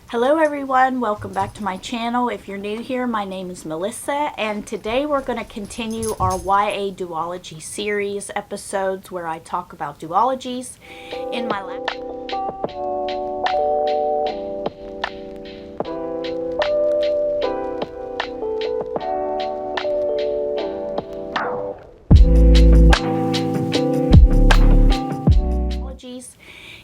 Hello everyone, welcome back to my channel. If you're new here, my name is Melissa, and today we're going to continue our YA Duology series episodes where I talk about duologies.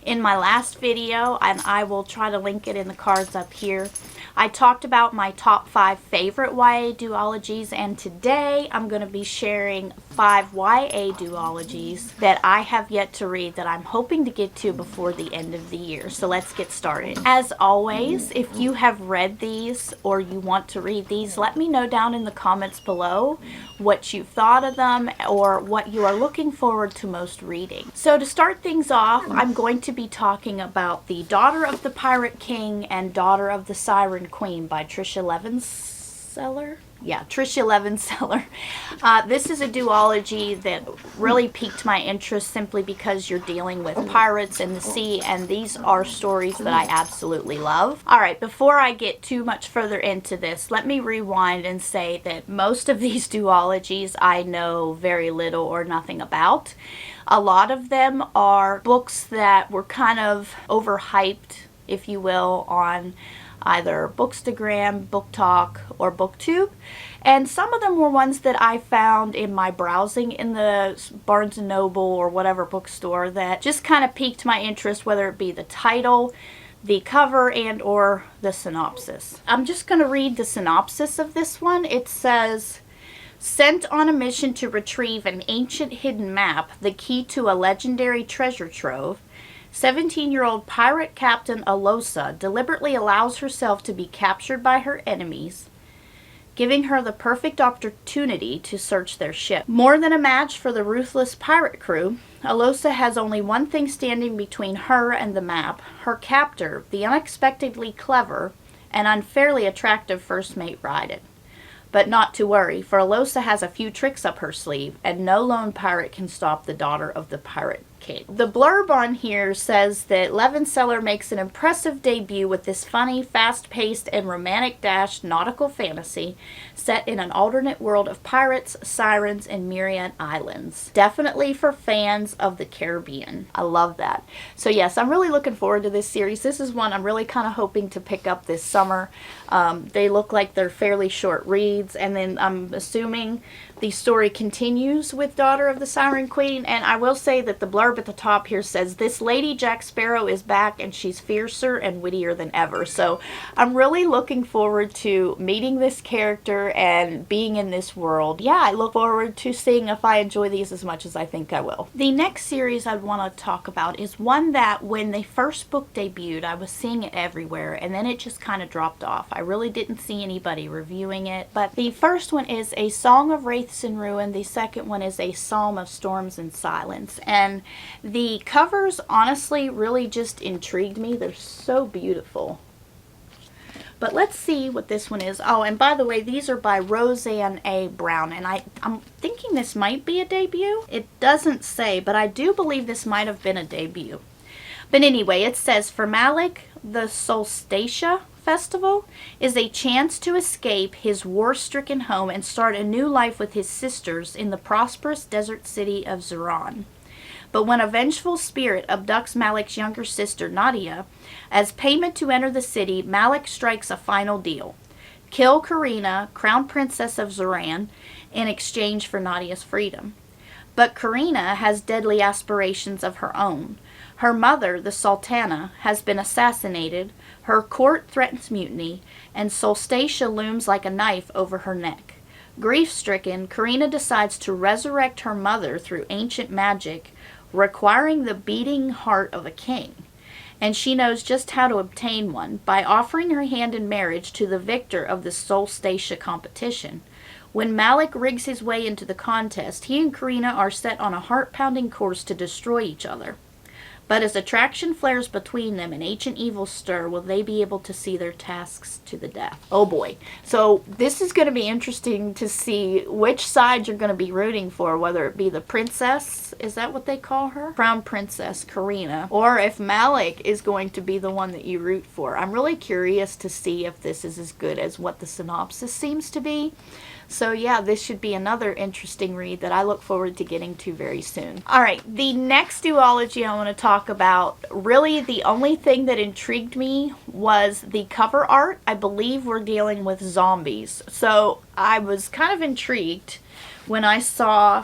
In my last video, and I will try to link it in the cards up here, I talked about my top 5 favorite YA duologies, and today I'm going to be sharing 5 YA duologies that I have yet to read that I'm hoping to get to before the end of the year. So let's get started. As always, if you have read these or you want to read these, let me know down in the comments below what you thought of them or what you are looking forward to most reading. So to start things off, I'm going to be talking about The Daughter of the Pirate King and Daughter of the Siren Queen by Trisha Levenseller. Yeah, Trisha Levenseller. This is a duology that really piqued my interest simply because you're dealing with pirates in the sea, and these are stories that I absolutely love. Alright, before I get too much further into this, let me rewind and say that most of these duologies I know very little or nothing about. A lot of them are books that were kind of overhyped, if you will, on either Bookstagram, Book Talk, or BookTube. And some of them were ones that I found in my browsing in the Barnes & Noble or whatever bookstore that just kind of piqued my interest, whether it be the title, the cover, and or the synopsis. I'm just going to read the synopsis of this one. It says, sent on a mission to retrieve an ancient hidden map, the key to a legendary treasure trove, 17-year-old pirate captain Alosa deliberately allows herself to be captured by her enemies, giving her the perfect opportunity to search their ship. More than a match for the ruthless pirate crew, Alosa has only one thing standing between her and the map: her captor, the unexpectedly clever and unfairly attractive first mate Ryden. But not to worry, for Alosa has a few tricks up her sleeve, and no lone pirate can stop the daughter of the pirate king. The blurb on here says that Levenseller makes an impressive debut with this funny, fast-paced, and romantic-dashed nautical fantasy set in an alternate world of pirates, sirens, and myriad islands. Definitely for fans of the Caribbean. I love that. So yes, I'm really looking forward to this series. This is one I'm really kind of hoping to pick up this summer. They look like they're fairly short reads, and then I'm assuming the story continues with Daughter of the Siren Queen, and I will say that the blurb at the top here says, this Lady Jack Sparrow is back and she's fiercer and wittier than ever. So I'm really looking forward to meeting this character and being in this world. Yeah, I look forward to seeing if I enjoy these as much as I think I will. The next series I'd want to talk about is one that when the first book debuted, I was seeing it everywhere, and then it just kind of dropped off. I really didn't see anybody reviewing it, but the first one is A Song of Wraiths and Ruin. The second one is A Psalm of Storms and Silence, and the covers honestly really just intrigued me. They're so beautiful. But let's see what this one is. Oh, and by the way, these are by Roseanne A. Brown, and I'm thinking this might be a debut. It doesn't say, but I do believe this might have been a debut. But anyway, it says, for Malik, the Solstatia Festival is a chance to escape his war-stricken home and start a new life with his sisters in the prosperous desert city of Ziran. But when a vengeful spirit abducts Malik's younger sister, Nadia, as payment to enter the city, Malik strikes a final deal. Kill Karina, crown princess of Ziran, in exchange for Nadia's freedom. But Karina has deadly aspirations of her own. Her mother, the Sultana, has been assassinated, her court threatens mutiny, and Solstatia looms like a knife over her neck. Grief-stricken, Karina decides to resurrect her mother through ancient magic, requiring the beating heart of a king. And she knows just how to obtain one, by offering her hand in marriage to the victor of the Solstatia competition. When Malik rigs his way into the contest, he and Karina are set on a heart-pounding course to destroy each other. But as attraction flares between them and ancient evils stir, will they be able to see their tasks to the death? Oh boy. So this is going to be interesting to see which side you're going to be rooting for, whether it be the princess, is that what they call her? Crown Princess Karina, or if Malik is going to be the one that you root for. I'm really curious to see if this is as good as what the synopsis seems to be. So yeah, this should be another interesting read that I look forward to getting to very soon. Alright, the next duology I want to talk about, really the only thing that intrigued me was the cover art. I believe we're dealing with zombies. So I was kind of intrigued when I saw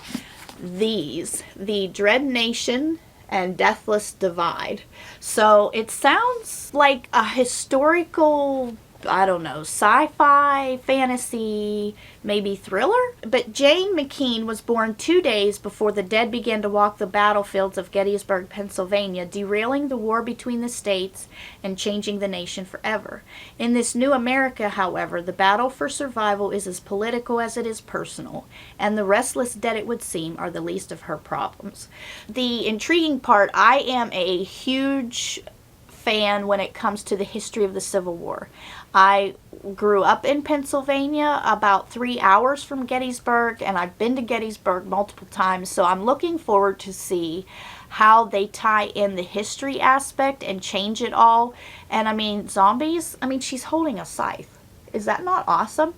these, the Dread Nation and Deathless Divide. So it sounds like a historical, I don't know, sci-fi, fantasy, maybe thriller? But Jane McKean was born 2 days before the dead began to walk the battlefields of Gettysburg, Pennsylvania, derailing the war between the states and changing the nation forever. In this new America, however, the battle for survival is as political as it is personal, and the restless dead, it would seem, are the least of her problems. The intriguing part, I am a huge fan when it comes to the history of the Civil War. I grew up in Pennsylvania, about 3 hours from Gettysburg, and I've been to Gettysburg multiple times, so I'm looking forward to see how they tie in the history aspect and change it all. And I mean, zombies, I mean, she's holding a scythe. Is that not awesome?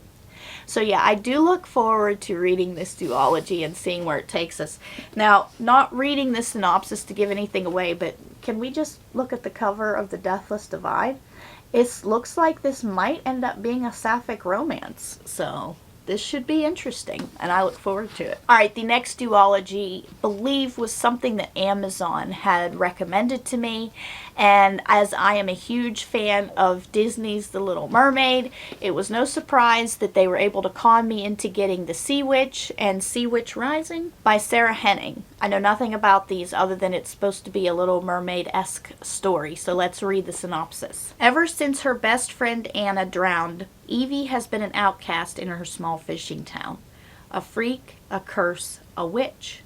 So yeah, I do look forward to reading this duology and seeing where it takes us. Now, not reading the synopsis to give anything away, but can we just look at the cover of the Deathless Divide? It looks like this might end up being a sapphic romance. So this should be interesting, and I look forward to it. Alright, the next duology, I believe, was something that Amazon had recommended to me, and as I am a huge fan of Disney's The Little Mermaid, it was no surprise that they were able to con me into getting The Sea Witch and Sea Witch Rising by Sarah Henning. I know nothing about these other than it's supposed to be a Little Mermaid-esque story, so let's read the synopsis. Ever since her best friend Anna drowned, Evie has been an outcast in her small fishing town. A freak, a curse, a witch.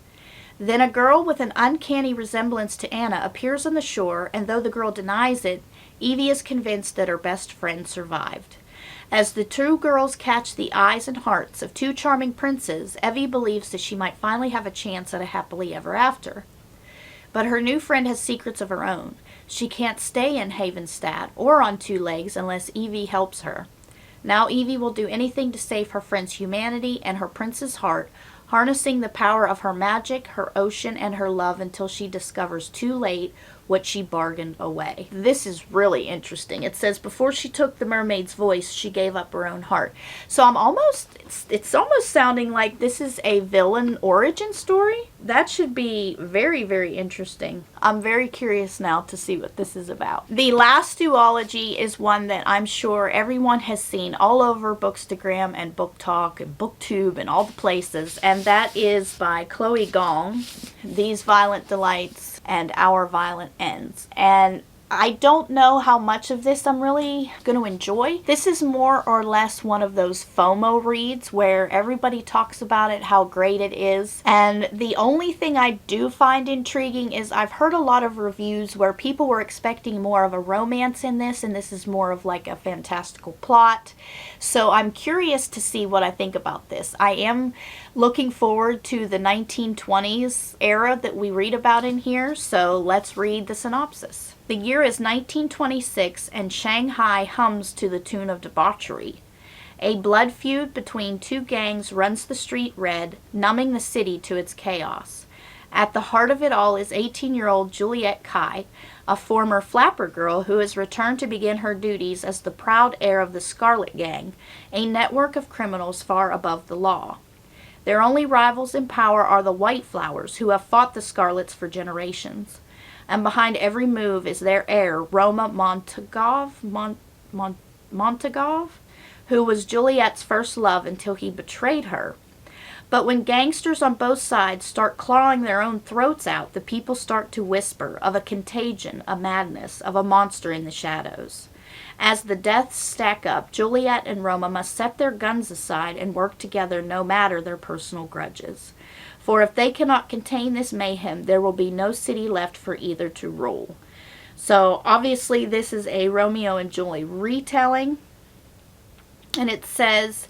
Then a girl with an uncanny resemblance to Anna appears on the shore, and though the girl denies it, Evie is convinced that her best friend survived. As the two girls catch the eyes and hearts of two charming princes, Evie believes that she might finally have a chance at a happily ever after. But her new friend has secrets of her own. She can't stay in Havenstead or on two legs unless Evie helps her. Now Evie will do anything to save her friend's humanity and her prince's heart, harnessing the power of her magic, her ocean, and her love until she discovers too late what she bargained away. This is really interesting. It says, before she took the mermaid's voice, she gave up her own heart. So it's almost sounding like this is a villain origin story. That should be very, very interesting. I'm very curious now to see what this is about. The last duology is one that I'm sure everyone has seen all over Bookstagram and Book Talk and BookTube and all the places, and that is by Chloe Gong, These Violent Delights and Our Violent Ends. And I don't know how much of this I'm really going to enjoy. This is more or less one of those FOMO reads where everybody talks about it, how great it is. And the only thing I do find intriguing is I've heard a lot of reviews where people were expecting more of a romance in this, and this is more of like a fantastical plot. So I'm curious to see what I think about this. I am looking forward to the 1920s era that we read about in here, so let's read the synopsis. The year is 1926, and Shanghai hums to the tune of debauchery. A blood feud between two gangs runs the street red, numbing the city to its chaos. At the heart of it all is 18-year-old Juliet Kai, a former flapper girl who has returned to begin her duties as the proud heir of the Scarlet Gang, a network of criminals far above the law. Their only rivals in power are the White Flowers, who have fought the Scarlets for generations. And behind every move is their heir, Roma Montagov, who was Juliet's first love until he betrayed her. But when gangsters on both sides start clawing their own throats out, the people start to whisper of a contagion, a madness, of a monster in the shadows. As the deaths stack up, Juliet and Roma must set their guns aside and work together no matter their personal grudges. For if they cannot contain this mayhem, there will be no city left for either to rule. So obviously this is a Romeo and Juliet retelling. And it says,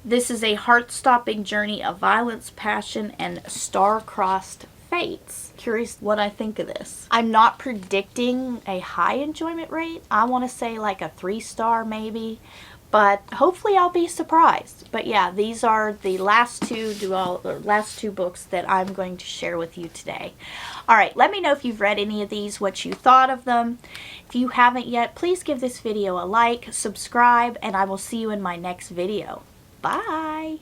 this is a heart-stopping journey of violence, passion, and star-crossed fates. Curious what I think of this. I'm not predicting a high enjoyment rate. I want to say like a 3-star maybe. But hopefully I'll be surprised. But yeah, these are the last two books that I'm going to share with you today. Alright, let me know if you've read any of these, what you thought of them. If you haven't yet, please give this video a like, subscribe, and I will see you in my next video. Bye!